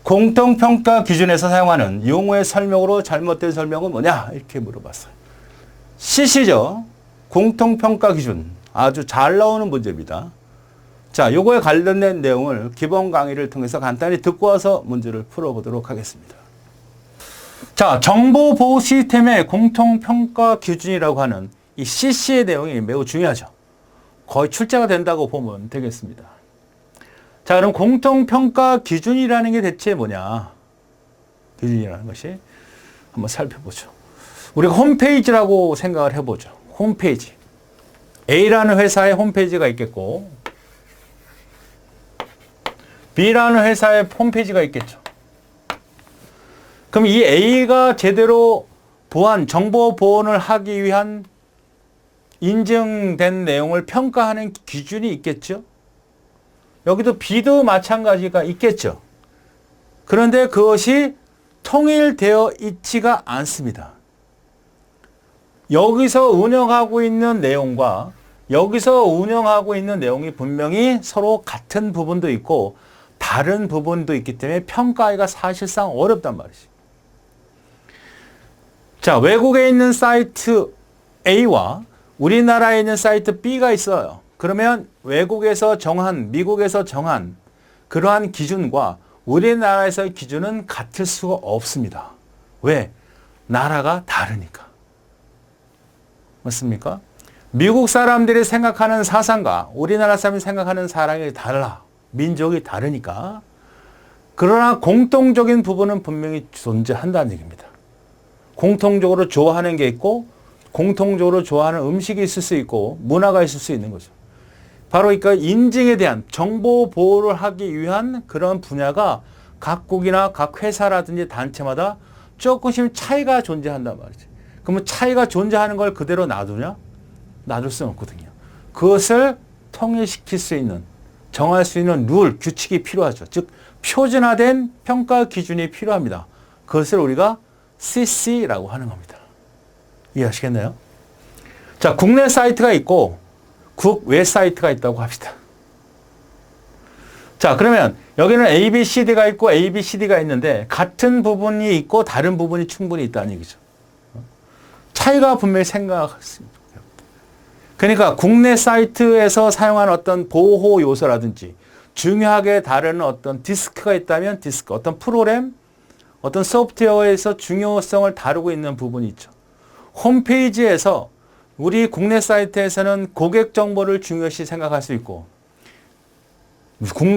공통평가 기준에서 사용하는 용어의 설명으로 잘못된 설명은 뭐냐? 이렇게 물어봤어요. CC죠. 공통평가 기준. 아주 잘 나오는 문제입니다. 자, 요거에 관련된 내용을 기본 강의를 통해서 간단히 듣고 와서 문제를 풀어보도록 하겠습니다. 자, 정보보호 시스템의 공통평가 기준이라고 하는 이 CC의 내용이 매우 중요하죠. 거의 출제가 된다고 보면 되겠습니다. 자, 그럼 공통평가 기준이라는 게 대체 뭐냐? 기준이라는 것이 한번 살펴보죠. 우리가 홈페이지라고 생각을 해보죠. 홈페이지. A라는 회사의 홈페이지가 있겠고 B라는 회사의 홈페이지가 있겠죠. 그럼 이 A가 제대로 정보 보안을 하기 위한 인증된 내용을 평가하는 기준이 있겠죠. 여기도 B도 마찬가지가 있겠죠. 그런데 그것이 통일되어 있지가 않습니다. 여기서 운영하고 있는 내용과 여기서 운영하고 있는 내용이 분명히 서로 같은 부분도 있고 다른 부분도 있기 때문에 평가하기가 사실상 어렵단 말이지. 자, 외국에 있는 사이트 A와 우리나라에 있는 사이트 B가 있어요. 그러면 외국에서 정한, 미국에서 정한 그러한 기준과 우리나라에서의 기준은 같을 수가 없습니다. 왜? 나라가 다르니까. 맞습니까? 미국 사람들이 생각하는 사상과 우리나라 사람이 생각하는 사상이 달라. 민족이 다르니까. 그러나 공통적인 부분은 분명히 존재한다는 얘기입니다. 공통적으로 좋아하는 게 있고 공통적으로 좋아하는 음식이 있을 수 있고 문화가 있을 수 있는 거죠. 바로 그러니까 인증에 대한 정보 보호를 하기 위한 그런 분야가 각국이나 각 회사라든지 단체마다 조금씩 차이가 존재한단 말이지. 그러면 차이가 존재하는 걸 그대로 놔두냐? 놔둘 수는 없거든요. 그것을 통일시킬 수 있는, 정할 수 있는 룰, 규칙이 필요하죠. 즉 표준화된 평가 기준이 필요합니다. 그것을 우리가 CC라고 하는 겁니다. 이해하시겠나요? 자, 국내 사이트가 있고 국외 사이트가 있다고 합시다. 자, 그러면 여기는 A, B, C, D가 있고 A, B, C, D가 있는데 같은 부분이 있고 다른 부분이 충분히 있다는 얘기죠. 차이가 분명히 생각했습니다. 그러니까 국내 사이트에서 사용하는 어떤 보호 요소라든지 중요하게 다루는 어떤 디스크가 있다면 디스크, 어떤 프로그램, 어떤 소프트웨어에서 중요성을 다루고 있는 부분이 있죠. 홈페이지에서 우리 국내 사이트에서는 고객 정보를 중요시 생각할 수 있고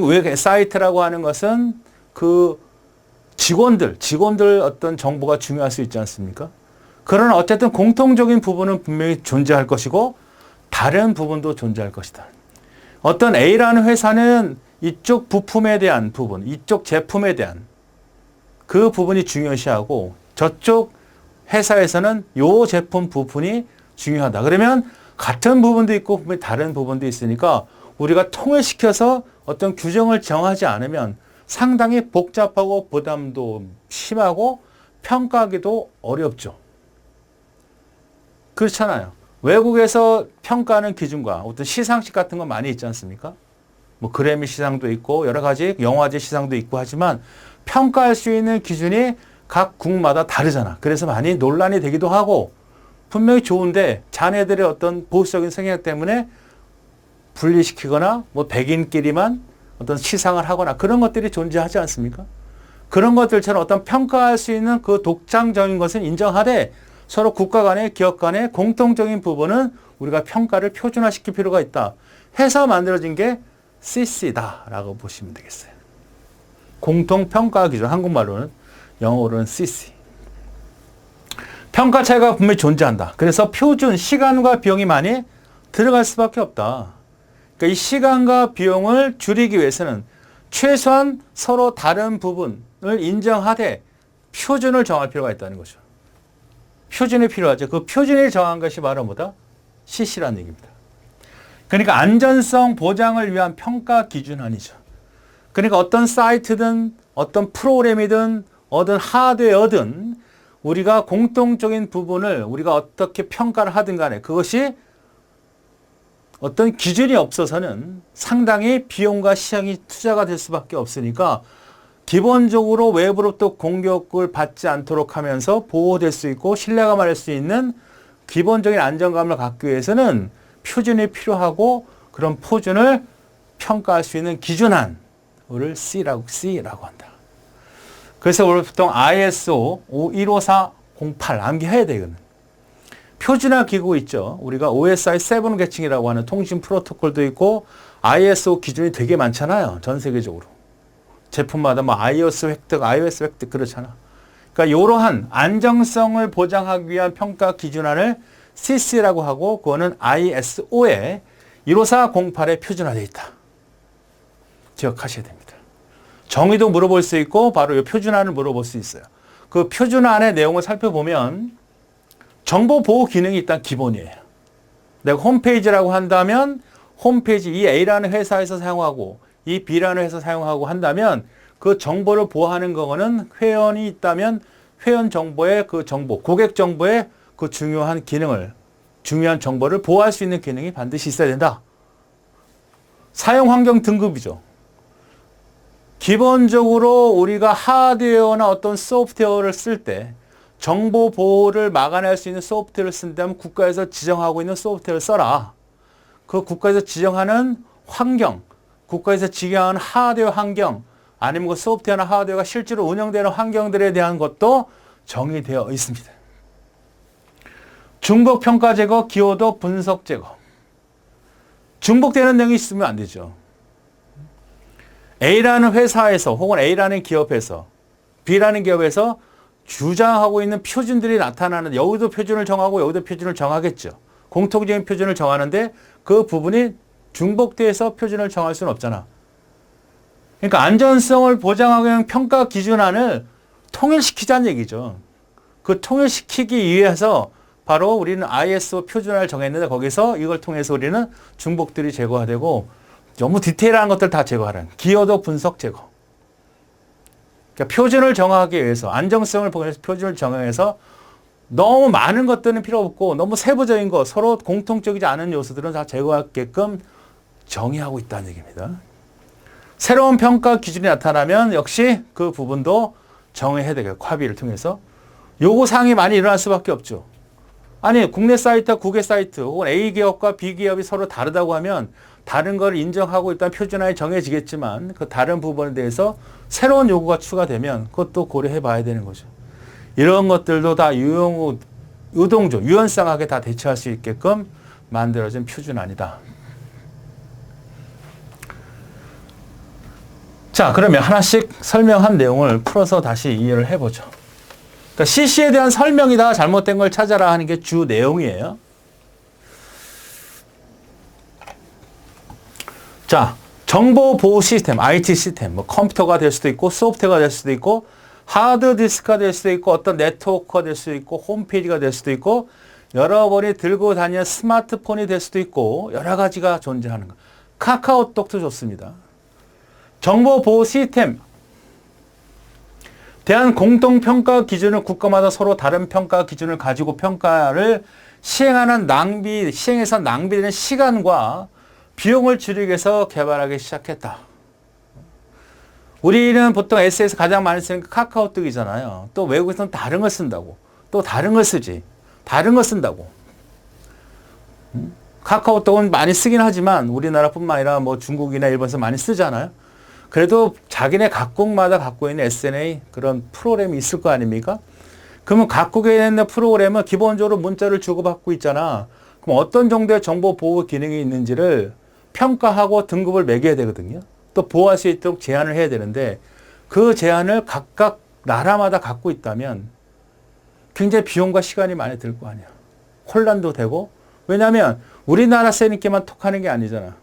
외 사이트라고 하는 것은 그 직원들 어떤 정보가 중요할 수 있지 않습니까? 그러나 어쨌든 공통적인 부분은 분명히 존재할 것이고 다른 부분도 존재할 것이다. 어떤 A라는 회사는 이쪽 부품에 대한 부분, 이쪽 제품에 대한 그 부분이 중요시하고 저쪽 회사에서는 이 제품 부분이 중요하다. 그러면 같은 부분도 있고 분명히 다른 부분도 있으니까 우리가 통일시켜서 어떤 규정을 정하지 않으면 상당히 복잡하고 부담도 심하고 평가하기도 어렵죠. 그렇잖아요. 외국에서 평가하는 기준과 어떤 시상식 같은 거 많이 있지 않습니까? 뭐 그래미 시상도 있고 여러 가지 영화제 시상도 있고 하지만 평가할 수 있는 기준이 각 국마다 다르잖아. 그래서 많이 논란이 되기도 하고 분명히 좋은데 자네들의 어떤 보수적인 성향 때문에 분리시키거나 뭐 백인끼리만 어떤 시상을 하거나 그런 것들이 존재하지 않습니까? 그런 것들처럼 어떤 평가할 수 있는 그 독창적인 것은 인정하되 서로 국가 간의 기업 간의 공통적인 부분은 우리가 평가를 표준화시킬 필요가 있다. 해서 만들어진 게 CC다라고 보시면 되겠어요. 공통평가 기준, 한국말로는 영어로는 CC. 평가 차이가 분명히 존재한다. 그래서 표준, 시간과 비용이 많이 들어갈 수밖에 없다. 그러니까 이 시간과 비용을 줄이기 위해서는 최소한 서로 다른 부분을 인정하되 표준을 정할 필요가 있다는 거죠. 표준이 필요하죠. 그 표준이 정한 것이 바로 뭐다? CC라는 얘기입니다. 그러니까 안전성 보장을 위한 평가 기준안이죠. 그러니까 어떤 사이트든 어떤 프로그램이든 어떤 하드웨어든 우리가 공통적인 부분을 우리가 어떻게 평가를 하든 간에 그것이 어떤 기준이 없어서는 상당히 비용과 시간이 투자가 될 수밖에 없으니까 기본적으로 외부로부터 공격을 받지 않도록 하면서 보호될 수 있고 신뢰가 받을 수 있는 기본적인 안정감을 갖기 위해서는 표준이 필요하고 그런 표준을 평가할 수 있는 기준안을 C라고 한다. 그래서 우리 보통 ISO 15408 암기해야 되거든. 표준화 기구 있죠. 우리가 OSI 7 계층이라고 하는 통신 프로토콜도 있고 ISO 기준이 되게 많잖아요. 전 세계적으로. 제품마다 뭐 iOS 획득, iOS 획득 그렇잖아. 그러니까 이러한 안정성을 보장하기 위한 평가 기준안을 CC라고 하고 그거는 ISO에 15408에 표준화되어 있다. 기억하셔야 됩니다. 정의도 물어볼 수 있고 바로 이 표준안을 물어볼 수 있어요. 그 표준안의 내용을 살펴보면 정보 보호 기능이 일단 기본이에요. 내가 홈페이지라고 한다면 홈페이지 이 A라는 회사에서 사용하고 이 B라는 회사에서 사용하고 한다면 그 정보를 보호하는 거는 회원이 있다면 회원 정보의 그 정보, 고객 정보의 그 중요한 정보를 보호할 수 있는 기능이 반드시 있어야 된다. 사용 환경 등급이죠. 기본적으로 우리가 하드웨어나 어떤 소프트웨어를 쓸 때 정보 보호를 막아낼 수 있는 소프트웨어를 쓴다면 국가에서 지정하고 있는 소프트웨어를 써라. 그 국가에서 지정하는 환경, 국가에서 지정하는 하드웨어 환경, 아니면 그 소프트웨어나 하드웨어가 실제로 운영되는 환경들에 대한 것도 정의되어 있습니다. 중복 평가 제거, 기여도 분석 제거. 중복되는 내용이 있으면 안 되죠. A라는 회사에서 혹은 A라는 기업에서 B라는 기업에서 주장하고 있는 표준들이 나타나는데 여기도 표준을 정하고 여기도 표준을 정하겠죠. 공통적인 표준을 정하는데 그 부분이 중복돼서 표준을 정할 수는 없잖아. 그러니까 안전성을 보장하기 위한 평가 기준안을 통일시키자는 얘기죠. 그 통일시키기 위해서 바로 우리는 ISO 표준안을 정했는데 거기서 이걸 통해서 우리는 중복들이 제거되고 너무 디테일한 것들 다 제거하라는 기여도 분석 제거. 그러니까 표준을 정하기 위해서 안정성을 보기 위해서 표준을 정해서 너무 많은 것들은 필요 없고 너무 세부적인 거 서로 공통적이지 않은 요소들은 다 제거하게끔 정의하고 있다는 얘기입니다. 새로운 평가 기준이 나타나면 역시 그 부분도 정의해야 되겠고 합의를 통해서 요구사항이 많이 일어날 수밖에 없죠. 아니 국내 사이트와 국외 사이트 혹은 A 기업과 B 기업이 서로 다르다고 하면 다른 걸 인정하고 일단 표준화에 정해지겠지만 그 다른 부분에 대해서 새로운 요구가 추가되면 그것도 고려해 봐야 되는 거죠. 이런 것들도 다 유연성하게 다 대처할 수 있게끔 만들어진 표준안이다. 자, 그러면 하나씩 설명한 내용을 풀어서 다시 이해를 해보죠. 그러니까 CC에 대한 설명이다 잘못된 걸 찾아라 하는 게 주 내용이에요. 자, 정보 보호 시스템, IT 시스템, 뭐 컴퓨터가 될 수도 있고 소프트웨어가 될 수도 있고 하드 디스크가 될 수도 있고 어떤 네트워크가 될 수도 있고 홈페이지가 될 수도 있고 여러분이 들고 다니는 스마트폰이 될 수도 있고 여러 가지가 존재하는 거. 카카오톡도 좋습니다. 정보 보호 시스템 대한 공통평가 기준은 국가마다 서로 다른 평가 기준을 가지고 평가를 시행해서 낭비되는 시간과 비용을 줄이기 위해서 개발하기 시작했다. 우리는 보통 SNS에서 가장 많이 쓰는 게 카카오톡이잖아요. 또 외국에서는 다른 걸 쓴다고. 또 다른 걸 쓰지. 다른 걸 쓴다고. 카카오톡은 많이 쓰긴 하지만 우리나라뿐만 아니라 뭐 중국이나 일본에서 많이 쓰잖아요. 그래도 자기네 각국마다 갖고 있는 SNA 그런 프로그램이 있을 거 아닙니까? 그러면 각국에 있는 프로그램은 기본적으로 문자를 주고받고 있잖아. 그럼 어떤 정도의 정보 보호 기능이 있는지를 평가하고 등급을 매겨야 되거든요. 또 보호할 수 있도록 제한을 해야 되는데 그 제한을 각각 나라마다 갖고 있다면 굉장히 비용과 시간이 많이 들 거 아니야. 혼란도 되고 왜냐하면 우리나라 쌤님께만 톡하는 게 아니잖아.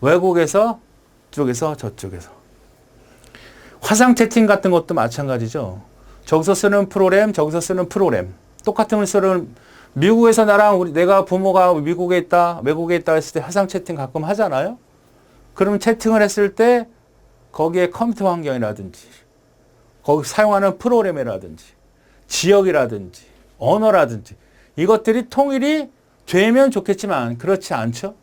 외국에서 이쪽에서 저쪽에서 화상 채팅 같은 것도 마찬가지죠. 저기서 쓰는 프로그램 저기서 쓰는 프로그램 똑같은 걸 쓰는 미국에서 내가 부모가 미국에 있다 외국에 있다 했을 때 화상 채팅 가끔 하잖아요. 그러면 채팅을 했을 때 거기에 컴퓨터 환경이라든지 거기 사용하는 프로그램이라든지 지역이라든지 언어라든지 이것들이 통일이 되면 좋겠지만 그렇지 않죠.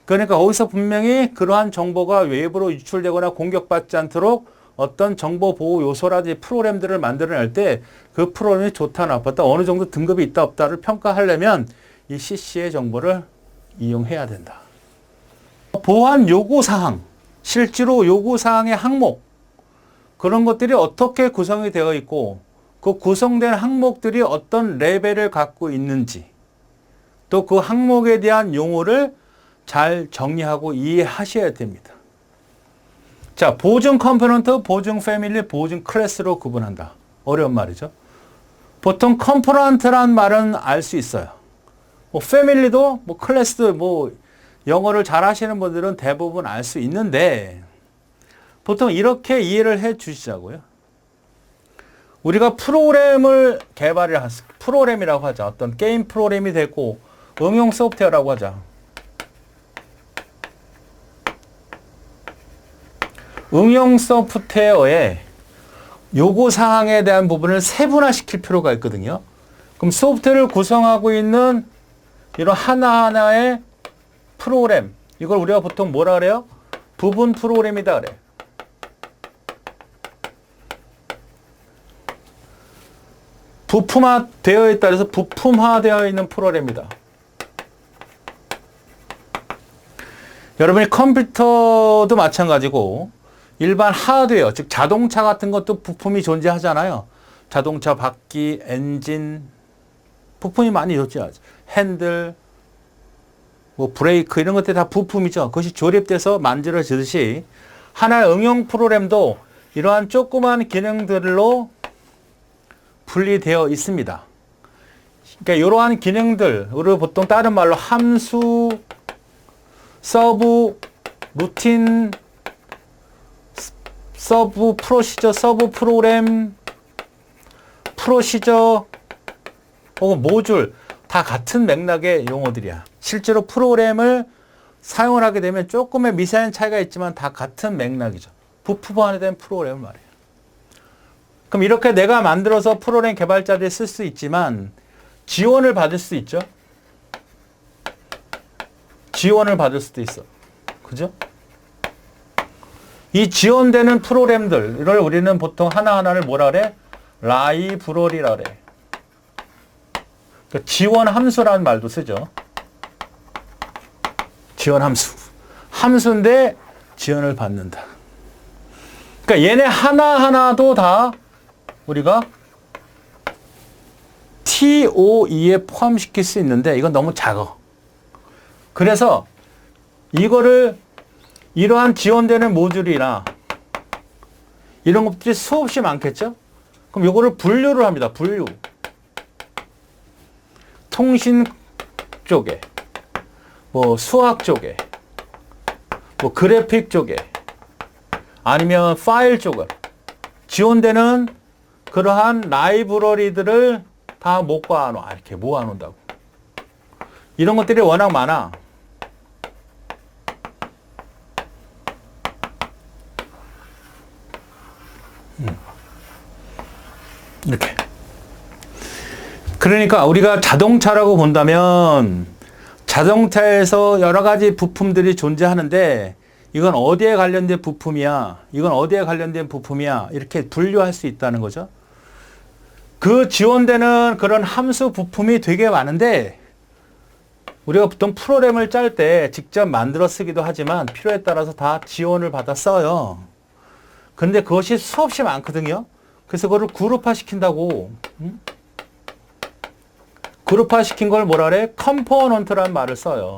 그러니까 거기서 분명히 그러한 정보가 외부로 유출되거나 공격받지 않도록 어떤 정보 보호 요소라든지 프로그램들을 만들어낼 때 그 프로그램이 좋다 나빴다 어느 정도 등급이 있다 없다를 평가하려면 이 CC의 정보를 이용해야 된다. 보안 요구사항, 실제로 요구사항의 항목, 그런 것들이 어떻게 구성이 되어 있고 그 구성된 항목들이 어떤 레벨을 갖고 있는지 또 그 항목에 대한 용어를 잘 정리하고 이해하셔야 됩니다. 자, 보증 컴포넌트, 보증 패밀리, 보증 클래스로 구분한다. 어려운 말이죠. 보통 컴포넌트란 말은 알 수 있어요. 뭐 패밀리도 뭐 클래스도 뭐 영어를 잘 하시는 분들은 대부분 알 수 있는데 보통 이렇게 이해를 해 주시자고요. 우리가 프로그램을 프로그램이라고 하자. 어떤 게임 프로그램이 되고 응용 소프트웨어라고 하자. 응용 소프트웨어의 요구사항에 대한 부분을 세분화시킬 필요가 있거든요. 그럼 소프트웨어를 구성하고 있는 이런 하나하나의 프로그램, 이걸 우리가 보통 뭐라 그래요? 부분 프로그램이다 그래. 부품화되어 있다 그래서 부품화되어 있는 프로그램이다. 여러분이 컴퓨터도 마찬가지고 일반 하드웨어, 즉 자동차 같은 것도 부품이 존재하잖아요. 자동차 바퀴, 엔진, 부품이 많이 존재하죠. 핸들, 뭐 브레이크 이런 것들이 다 부품이죠. 그것이 조립돼서 만들어지듯이 하나의 응용 프로그램도 이러한 조그만 기능들로 분리되어 있습니다. 그러니까 이러한 기능들, 우리 보통 다른 말로 함수, 서브, 루틴, 서브 프로시저, 서브 프로그램, 프로시저, 혹은 모듈 다 같은 맥락의 용어들이야. 실제로 프로그램을 사용을 하게 되면 조금의 미세한 차이가 있지만 다 같은 맥락이죠. 부품화된 프로그램을 말해요. 그럼 이렇게 내가 만들어서 프로그램 개발자들이 쓸 수 있지만 지원을 받을 수 있죠. 지원을 받을 수도 있어. 그죠? 이 지원되는 프로그램들을 우리는 보통 하나하나를 뭐라 그래? 라이브러리라 그래. 그러니까 지원 함수라는 말도 쓰죠. 지원 함수. 함수인데 지원을 받는다. 그러니까 얘네 하나하나도 다 우리가 TOE에 포함시킬 수 있는데 이건 너무 작아. 그래서 이거를 이러한 지원되는 모듈이나 이런 것들이 수없이 많겠죠? 그럼 이거를 분류를 합니다. 분류. 통신 쪽에, 뭐 수학 쪽에, 뭐 그래픽 쪽에, 아니면 파일 쪽에 지원되는 그러한 라이브러리들을 다 모아놓아. 이렇게 모아놓는다고. 이런 것들이 워낙 많아. 이렇게. 그러니까 우리가 자동차라고 본다면 자동차에서 여러 가지 부품들이 존재하는데 이건 어디에 관련된 부품이야, 이건 어디에 관련된 부품이야 이렇게 분류할 수 있다는 거죠. 그 지원되는 그런 함수 부품이 되게 많은데 우리가 보통 프로그램을 짤 때 직접 만들어 쓰기도 하지만 필요에 따라서 다 지원을 받아 써요. 그런데 그것이 수없이 많거든요. 그래서 그거를 그룹화 시킨다고. 그룹화 시킨 걸 뭐라 그래? 컴포넌트라는 말을 써요.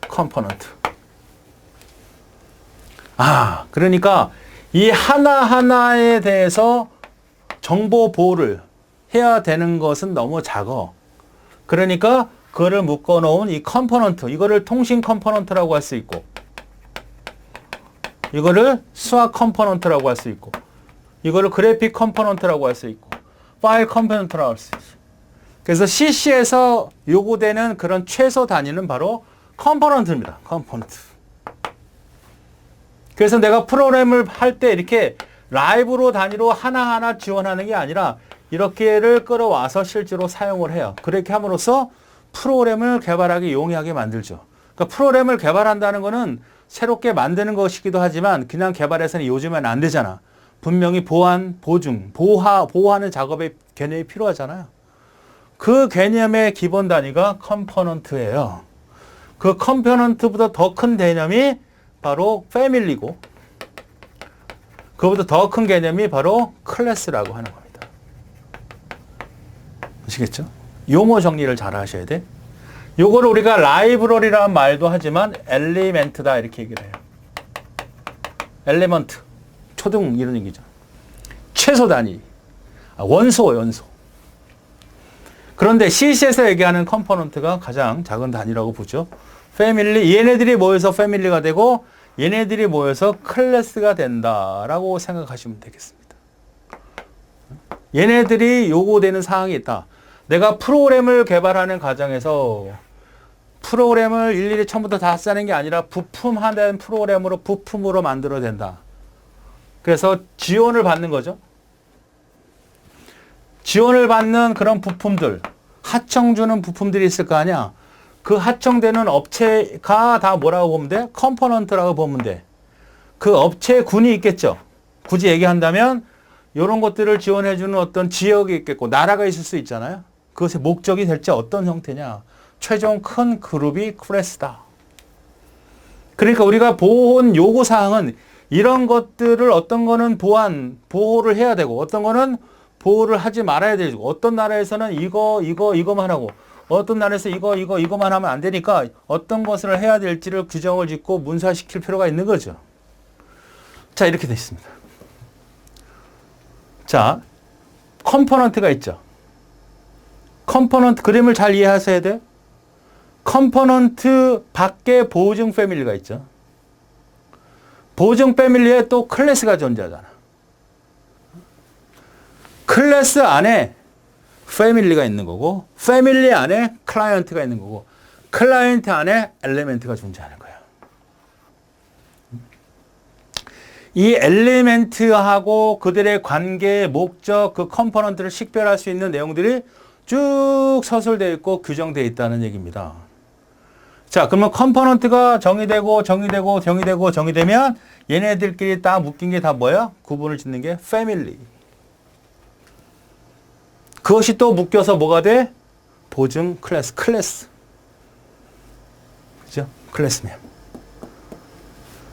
컴포넌트. 그러니까 이 하나하나에 대해서 정보 보호를 해야 되는 것은 너무 작아. 그러니까 그거를 묶어 놓은 이 컴포넌트, 이거를 통신 컴포넌트라고 할 수 있고 이거를 수학 컴포넌트라고 할 수 있고 이거를 그래픽 컴포넌트라고 할 수 있고 파일 컴포넌트라고 할 수 있어. 그래서 CC에서 요구되는 그런 최소 단위는 바로 컴포넌트입니다. 컴포넌트. 그래서 내가 프로그램을 할 때 이렇게 라이브로 단위로 하나하나 지원하는 게 아니라 이렇게를 끌어와서 실제로 사용을 해요. 그렇게 함으로써 프로그램을 개발하기 용이하게 만들죠. 그러니까 프로그램을 개발한다는 것은 새롭게 만드는 것이기도 하지만 그냥 개발해서는 요즘엔 안 되잖아. 분명히 보안, 보증, 보호하는 작업의 개념이 필요하잖아요. 그 개념의 기본 단위가 컴포넌트예요. 그 컴포넌트보다 더 큰 개념이 바로 패밀리고 그보다 더 큰 개념이 바로 클래스라고 하는 겁니다. 아시겠죠? 용어 정리를 잘 하셔야 돼. 요거를 우리가 라이브러리라는 말도 하지만 엘리멘트다 이렇게 얘기를 해요. 엘리먼트, 초등 이런 얘기죠. 최소 단위, 원소. 그런데 CC에서 얘기하는 컴포넌트가 가장 작은 단위라고 보죠. 패밀리, 얘네들이 모여서 패밀리가 되고 얘네들이 모여서 클래스가 된다라고 생각하시면 되겠습니다. 얘네들이 요구되는 사항이 있다. 내가 프로그램을 개발하는 과정에서 프로그램을 일일이 처음부터 다 짜는 게 아니라 부품화된 프로그램으로 부품으로 만들어야 된다. 그래서 지원을 받는 거죠. 지원을 받는 그런 부품들, 하청주는 부품들이 있을 거 아니야. 그 하청되는 업체가 다 뭐라고 보면 돼? 컴포넌트라고 보면 돼. 그 업체군이 있겠죠. 굳이 얘기한다면 이런 것들을 지원해주는 어떤 지역이 있겠고 나라가 있을 수 있잖아요. 그것의 목적이 될지 어떤 형태냐. 최종 큰 그룹이 클래스다. 그러니까 우리가 보호원 요구사항은 이런 것들을 어떤 거는 보호를 해야 되고 어떤 거는 보호를 하지 말아야 되고 어떤 나라에서는 이거만 하고 어떤 나라에서 이거만 하면 안 되니까 어떤 것을 해야 될지를 규정을 짓고 문서화시킬 필요가 있는 거죠. 자, 이렇게 되어 있습니다. 자, 컴포넌트가 있죠. 컴포넌트 그림을 잘 이해하셔야 돼요. 컴포넌트 밖에 보증 패밀리가 있죠. 보증 패밀리에 또 클래스가 존재하잖아. 클래스 안에 패밀리가 있는 거고 패밀리 안에 클라이언트가 있는 거고 클라이언트 안에 엘리멘트가 존재하는 거예요. 이 엘리멘트하고 그들의 관계, 목적, 그 컴포넌트를 식별할 수 있는 내용들이 쭉 서술되어 있고 규정되어 있다는 얘기입니다. 자, 그러면 컴포넌트가 정의되면 얘네들끼리 딱 묶인 게 다 뭐야? 구분을 짓는 게 패밀리. 그것이 또 묶여서 뭐가 돼? 보증 클래스. 그죠? 클래스면.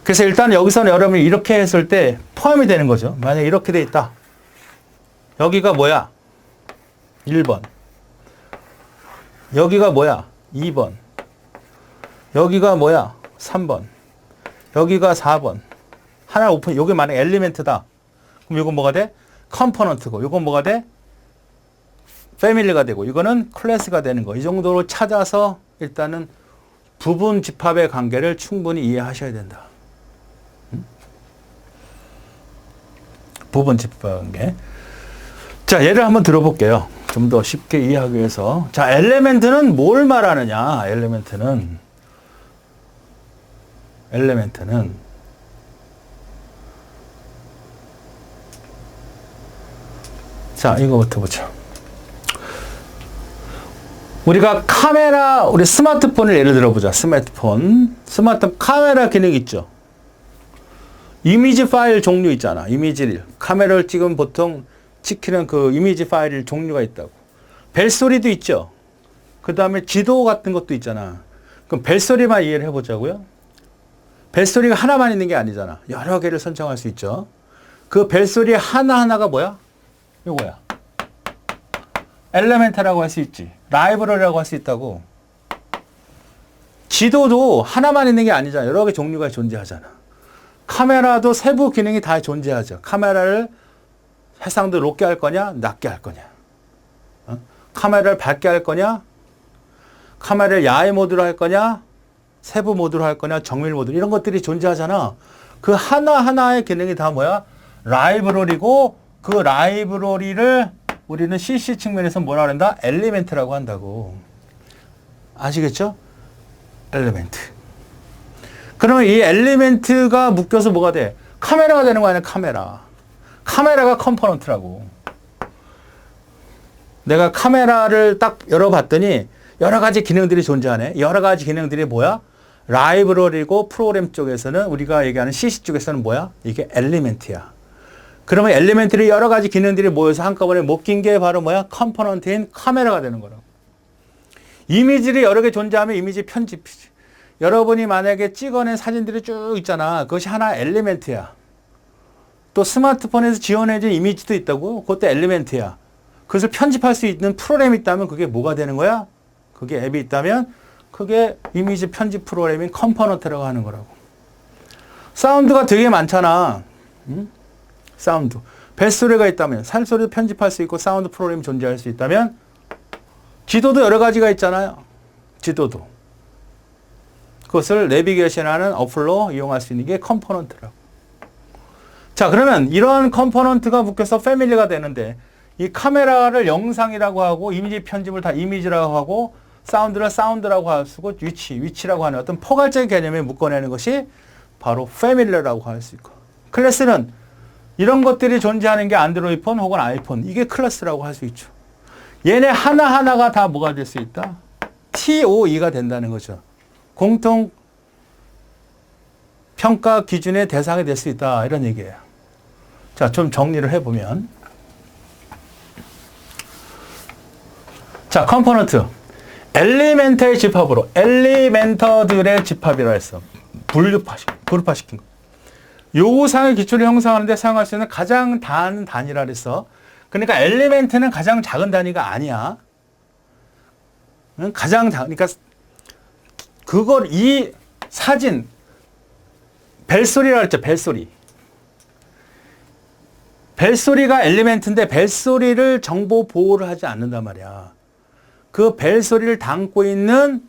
그래서 일단 여기서는 여러분이 이렇게 했을 때 포함이 되는 거죠. 만약에 이렇게 돼 있다. 여기가 뭐야? 1번. 여기가 뭐야? 2번. 여기가 뭐야? 3번. 여기가 4번. 하나 오픈, 여기 만약에 엘리멘트다. 그럼 이건 뭐가 돼? 컴포넌트고. 이건 뭐가 돼? 패밀리가 되고. 이거는 클래스가 되는 거. 이 정도로 찾아서 일단은 부분 집합의 관계를 충분히 이해하셔야 된다. 부분 집합 관계. 자, 예를 한번 들어볼게요. 좀 더 쉽게 이해하기 위해서. 자, 엘리멘트는 뭘 말하느냐? 엘리멘트는 자, 이거부터 보죠. 우리가 카메라, 우리 스마트폰을 예를 들어보자. 스마트폰 카메라 기능 있죠. 이미지 파일 종류 있잖아. 이미지를 카메라를 찍으면 보통 찍히는 그 이미지 파일 종류가 있다고. 벨소리도 있죠. 그 다음에 지도 같은 것도 있잖아. 그럼 벨소리만 이해를 해보자고요. 벨소리가 하나만 있는 게 아니잖아. 여러 개를 선정할 수 있죠. 그 벨소리 하나하나가 뭐야? 이거야. 엘리멘트라고 할 수 있지. 라이브러리라고 할 수 있다고. 지도도 하나만 있는 게 아니잖아. 여러 개 종류가 존재하잖아. 카메라도 세부 기능이 다 존재하죠. 카메라를 해상도 높게 할 거냐, 낮게 할 거냐. 카메라를 밝게 할 거냐, 카메라를 야외 모드로 할 거냐, 세부 모드로 할 거냐, 정밀 모드로. 이런 것들이 존재하잖아. 그 하나하나의 기능이 다 뭐야? 라이브러리고 그 라이브러리를 우리는 CC 측면에서 뭐라 그런다? 엘리멘트라고 한다고. 아시겠죠? 엘리멘트. 그러면 이 엘리멘트가 묶여서 뭐가 돼? 카메라가 되는 거 아니야? 카메라가 컴포넌트라고. 내가 카메라를 딱 열어봤더니 여러 가지 기능들이 존재하네. 여러 가지 기능들이 뭐야? 라이브러리고 프로그램 쪽에서는 우리가 얘기하는 CC 쪽에서는 뭐야? 이게 엘리멘트야. 그러면 엘리멘트리 여러 가지 기능들이 모여서 한꺼번에 묶인 게 바로 뭐야? 컴포넌트인 카메라가 되는 거라고. 이미지를 여러 개 존재하면 이미지 편집이지. 여러분이 만약에 찍어낸 사진들이 쭉 있잖아. 그것이 하나 엘리멘트야. 또 스마트폰에서 지원해준 이미지도 있다고. 그것도 엘리멘트야. 그것을 편집할 수 있는 프로그램이 있다면 그게 뭐가 되는 거야? 그게 앱이 있다면 그게 이미지 편집 프로그래밍 컴포넌트라고 하는 거라고. 사운드가 되게 많잖아. 사운드. 벨소리가 있다면, 살소리도 편집할 수 있고 사운드 프로그램이 존재할 수 있다면 지도도 여러 가지가 있잖아요. 지도도. 그것을 내비게이션하는 어플로 이용할 수 있는 게 컴포넌트라고. 자, 그러면 이러한 컴포넌트가 묶여서 패밀리가 되는데 이 카메라를 영상이라고 하고 이미지 편집을 다 이미지라고 하고 사운드를 사운드라고 할 수 있고 위치라고 하는 어떤 포괄적인 개념에 묶어내는 것이 바로 패밀리라고 할 수 있고, 클래스는 이런 것들이 존재하는 게 안드로이드 폰 혹은 아이폰, 이게 클래스라고 할 수 있죠. 얘네 하나하나가 다 뭐가 될 수 있다? TOE가 된다는 거죠. 공통 평가 기준의 대상이 될 수 있다, 이런 얘기예요. 자, 좀 정리를 해보면, 자, 컴포넌트. 엘리멘터의 집합으로, 엘리멘터들의 집합이라 했어. 그룹화시킨 거. 요구사항의 기초를 형성하는데 사용할 수 있는 가장 작은 단위라 그랬어. 그러니까 엘리멘트는 가장 작은 단위가 아니야. 그러니까 그걸 이 사진, 벨소리라 그랬죠. 벨소리. 벨소리가 엘리멘트인데 벨소리를 정보 보호를 하지 않는단 말이야. 그 벨소리를 담고 있는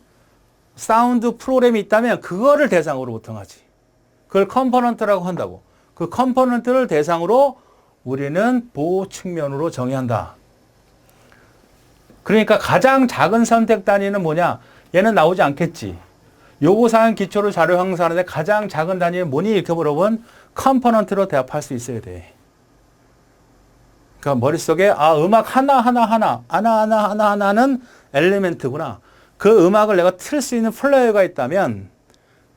사운드 프로그램이 있다면 그거를 대상으로 보통 하지. 그걸 컴포넌트라고 한다고. 그 컴포넌트를 대상으로 우리는 보호 측면으로 정의한다. 그러니까 가장 작은 선택 단위는 뭐냐? 얘는 나오지 않겠지. 요구사항 기초로 자료 형성하는데 가장 작은 단위는 뭐니? 이렇게 물어보면 컴포넌트로 대답할 수 있어야 돼. 그러니까 머릿속에 음악 하나하나는 엘리멘트구나. 그 음악을 내가 틀 수 있는 플레이어가 있다면,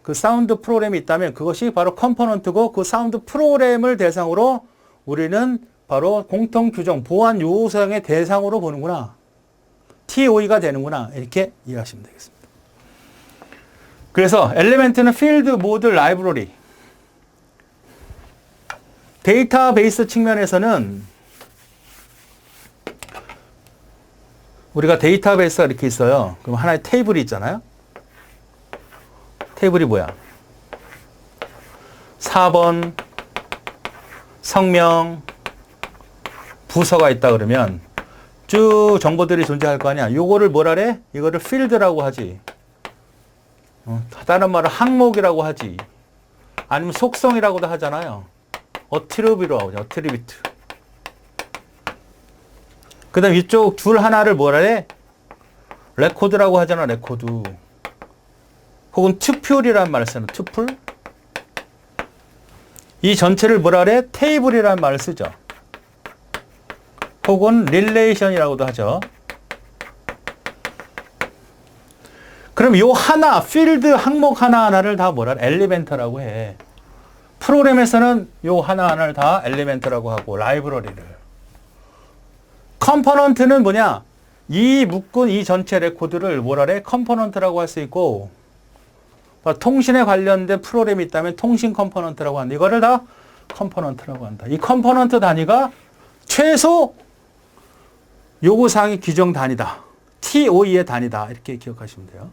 그 사운드 프로그램이 있다면 그것이 바로 컴포넌트고, 그 사운드 프로그램을 대상으로 우리는 바로 공통 규정, 보안 요구사항의 대상으로 보는구나. TOE가 되는구나. 이렇게 이해하시면 되겠습니다. 그래서 엘리멘트는 필드, 모드, 라이브러리. 데이터베이스 측면에서는 우리가 데이터베이스가 이렇게 있어요. 그럼 하나의 테이블이 있잖아요. 테이블이 뭐야? 4번, 성명, 부서가 있다 그러면 쭉 정보들이 존재할 거 아니야. 요거를 뭐라 그래? 이거를 필드라고 하지. 다른 말로 항목이라고 하지. 아니면 속성이라고도 하잖아요. 어트리뷰트라고 하죠. 어트리뷰트. 그 다음 이쪽 줄 하나를 뭐라 해? 레코드라고 하잖아. 레코드. 혹은 투플이라는 말을 쓰는 투플. 이 전체를 뭐라 그래? 테이블이라는 말을 쓰죠. 혹은 릴레이션이라고도 하죠. 그럼 요 하나, 필드 항목 하나하나를 다 뭐라 그래? 엘리멘트라고 해. 프로그램에서는 요 하나하나를 다 엘리멘트라고 하고, 라이브러리를. 컴포넌트는 뭐냐? 이 묶은 이 전체 레코드를 뭐라 그래? 컴포넌트라고 할 수 있고, 통신에 관련된 프로그램이 있다면 통신 컴포넌트라고 한다. 이거를 다 컴포넌트라고 한다. 이 컴포넌트 단위가 최소 요구사항의 규정 단위다. TOE의 단위다. 이렇게 기억하시면 돼요.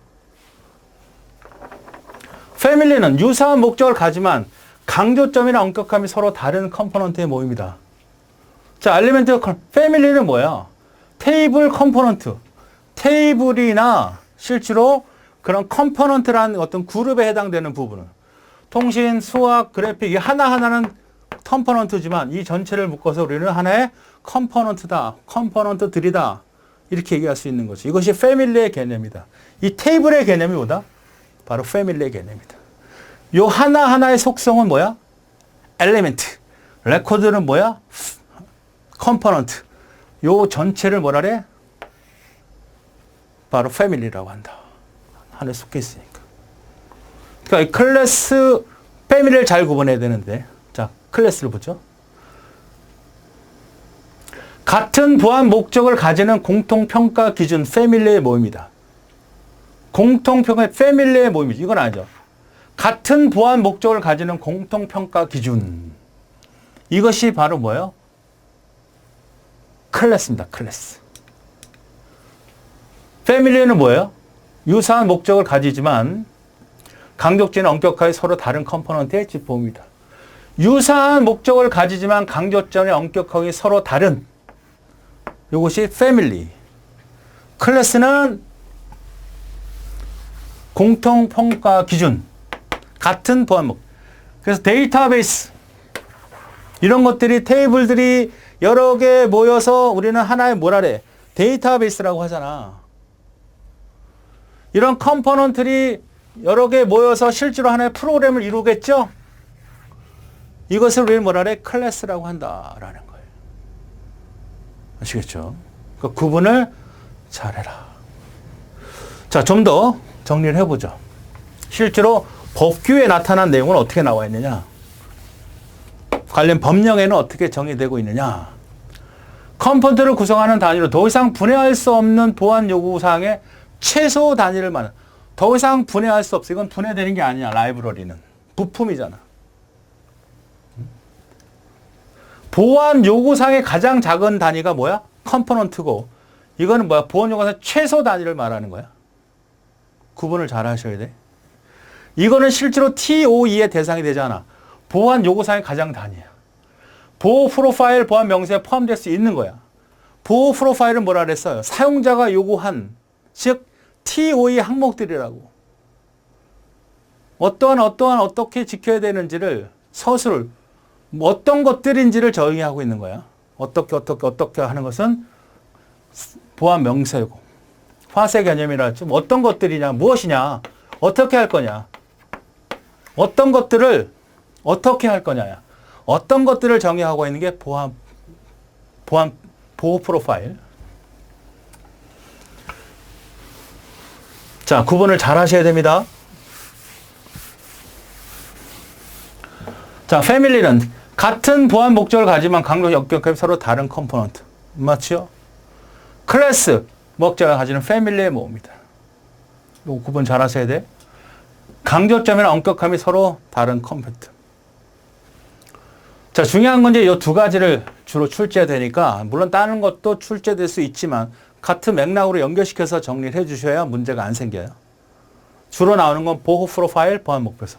패밀리는 유사한 목적을 가지만 강조점이나 엄격함이 서로 다른 컴포넌트의 모임이다. 자, 엘리멘트 패밀리는 뭐야? 테이블 컴포넌트. 테이블이나 실제로 그런 컴포넌트라는 어떤 그룹에 해당되는 부분은 통신, 수학, 그래픽 이 하나하나는 컴포넌트지만 이 전체를 묶어서 우리는 하나의 컴포넌트다. 컴포넌트들이다. 이렇게 얘기할 수 있는 거죠. 이것이 패밀리의 개념이다. 이 테이블의 개념이 뭐다? 바로 패밀리의 개념이다. 요 하나하나의 속성은 뭐야? 엘리멘트. 레코드는 뭐야? 컴포넌트. 요 전체를 뭐라 그래? 바로 패밀리라고 한다. 안에 속해 있으니까. 그러니까 이 클래스, 패밀리를 잘 구분해야 되는데. 자, 클래스를 보죠. 같은 보안 목적을 가지는 공통평가 기준, 패밀리의 모임이다. 공통평가, 패밀리의 모임이지. 이건 아니죠. 같은 보안 목적을 가지는 공통평가 기준. 이것이 바로 뭐예요? 클래스입니다. 클래스. 패밀리는 뭐예요? 유사한 목적을 가지지만 강조점은 엄격하게 서로 다른 컴포넌트의 집보입니다. 유사한 목적을 가지지만 강조점이 엄격하게 서로 다른 이것이 패밀리. 클래스는 공통평가 기준. 같은 보안 목적. 그래서 데이터베이스. 이런 것들이 테이블들이 여러 개 모여서 우리는 하나의 뭐라래? 데이터베이스라고 하잖아. 이런 컴포넌트들이 여러 개 모여서 실제로 하나의 프로그램을 이루겠죠? 이것을 우리는 뭐라래? 클래스라고 한다라는 거예요. 아시겠죠? 그러니까 구분을 잘해라. 자, 좀 더 정리를 해보죠. 실제로 법규에 나타난 내용은 어떻게 나와 있느냐? 관련 법령에는 어떻게 정의되고 있느냐? 컴포넌트를 구성하는 단위로 더 이상 분해할 수 없는 보안 요구사항의 최소 단위를 말하는. 더 이상 분해할 수 없어. 이건 분해되는 게 아니야. 라이브러리는. 부품이잖아. 보안 요구사항의 가장 작은 단위가 뭐야? 컴포넌트고. 이거는 뭐야? 보안 요구사항의 최소 단위를 말하는 거야. 구분을 잘 하셔야 돼. 이거는 실제로 TOE의 대상이 되잖아. 보안 요구사항의 가장 단위야. 보호 프로파일 보안 명세에 포함될 수 있는 거야. 보호 프로파일은 뭐라 그랬어요? 사용자가 요구한, 즉 TOE 항목들이라고. 어떻게 지켜야 되는지를 서술, 어떤 것들인지를 정의하고 있는 거야. 어떻게 하는 것은 보안 명세고. 화세 개념이라 했죠. 어떤 것들이냐, 무엇이냐, 어떻게 할 거냐. 어떤 것들을 어떻게 할 거냐야. 어떤 것들을 정의하고 있는 게 보호 프로파일. 자, 구분을 잘 하셔야 됩니다. 자, 패밀리는 같은 보안 목적을 가지만 강도 역격하게 서로 다른 컴포넌트. 맞죠? 클래스, 목적을 가지는 패밀리의 모음이다. 이거 구분 잘 하셔야 돼. 강조점이나 엄격함이 서로 다른 컴포넌트. 자, 중요한 건 이제 이 두 가지를 주로 출제되니까, 물론 다른 것도 출제될 수 있지만, 같은 맥락으로 연결시켜서 정리를 해 주셔야 문제가 안 생겨요. 주로 나오는 건 보호 프로파일, 보안 목표서.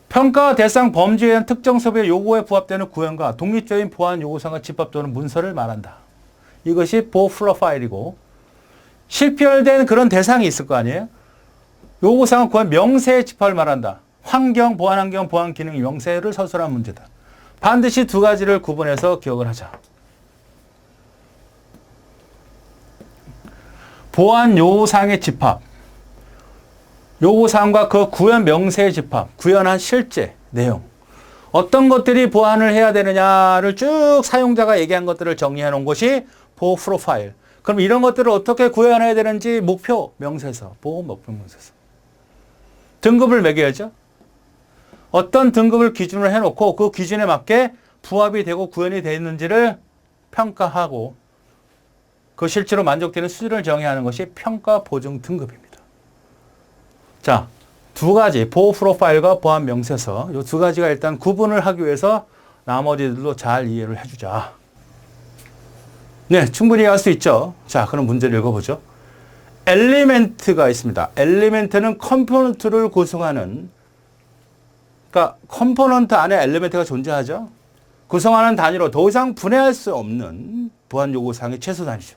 평가 대상 범죄에 대한 특정 서비의 요구에 부합되는 구현과 독립적인 보안 요구사항과 집합 또는 문서를 말한다. 이것이 보호 프로파일이고, 실별된 그런 대상이 있을 거 아니에요? 요구사항 구현 명세의 집합을 말한다. 환경, 보안 기능 명세를 서술한 문제다. 반드시 두 가지를 구분해서 기억을 하자. 보안 요구사항의 집합. 요구사항과 그 구현 명세의 집합. 구현한 실제 내용. 어떤 것들이 보안을 해야 되느냐를 쭉 사용자가 얘기한 것들을 정리해 놓은 것이 보호 프로파일. 그럼 이런 것들을 어떻게 구현해야 되는지 목표 명세서. 보호 목표 명세서. 등급을 매겨야죠. 어떤 등급을 기준으로 해놓고 그 기준에 맞게 부합이 되고 구현이 되어 있는지를 평가하고 그 실제로 만족되는 수준을 정의하는 것이 평가 보증 등급입니다. 자, 두 가지 보호 프로파일과 보안 명세서 이 두 가지가 일단 구분을 하기 위해서 나머지들도 잘 이해를 해주자. 네, 충분히 이해할 수 있죠. 자, 그럼 문제를 읽어보죠. 엘리멘트가 있습니다. 엘리멘트는 컴포넌트를 구성하는, 그러니까 컴포넌트 안에 엘리멘트가 존재하죠. 구성하는 단위로 더 이상 분해할 수 없는 보안 요구사항의 최소 단위죠.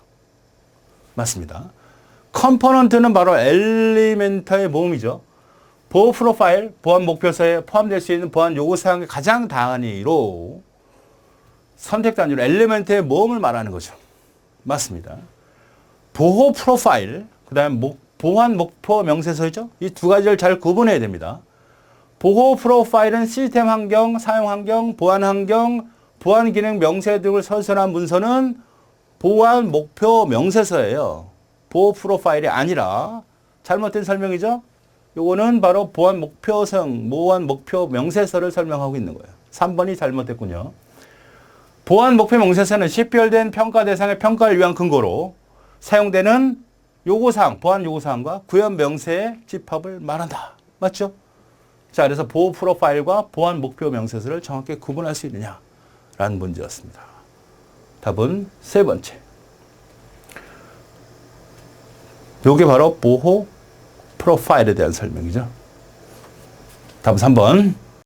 맞습니다. 컴포넌트는 바로 엘리멘트의 모음이죠. 보호 프로파일, 보안 목표서에 포함될 수 있는 보안 요구사항의 가장 단위로 선택 단위로 엘리멘트의 모음을 말하는 거죠. 맞습니다. 보호 프로파일, 그 다음에 보안 목표 명세서이죠. 이 두 가지를 잘 구분해야 됩니다. 보호 프로파일은 시스템 환경, 사용 환경, 보안 기능 명세 등을 서술한 문서는 보안 목표 명세서예요. 보호 프로파일이 아니라 잘못된 설명이죠. 요거는 바로 보안 목표성, 보안 목표 명세서를 설명하고 있는 거예요. 3번이 잘못됐군요. 보안 목표 명세서는 식별된 평가 대상의 평가를 위한 근거로 사용되는 요구사항, 보안 요구사항과 구현 명세의 집합을 말한다. 맞죠? 자, 그래서 보호 프로파일과 보안 목표 명세서를 정확히 구분할 수 있느냐라는 문제였습니다. 답은 세 번째. 요게 바로 보호 프로파일에 대한 설명이죠. 답은 3번.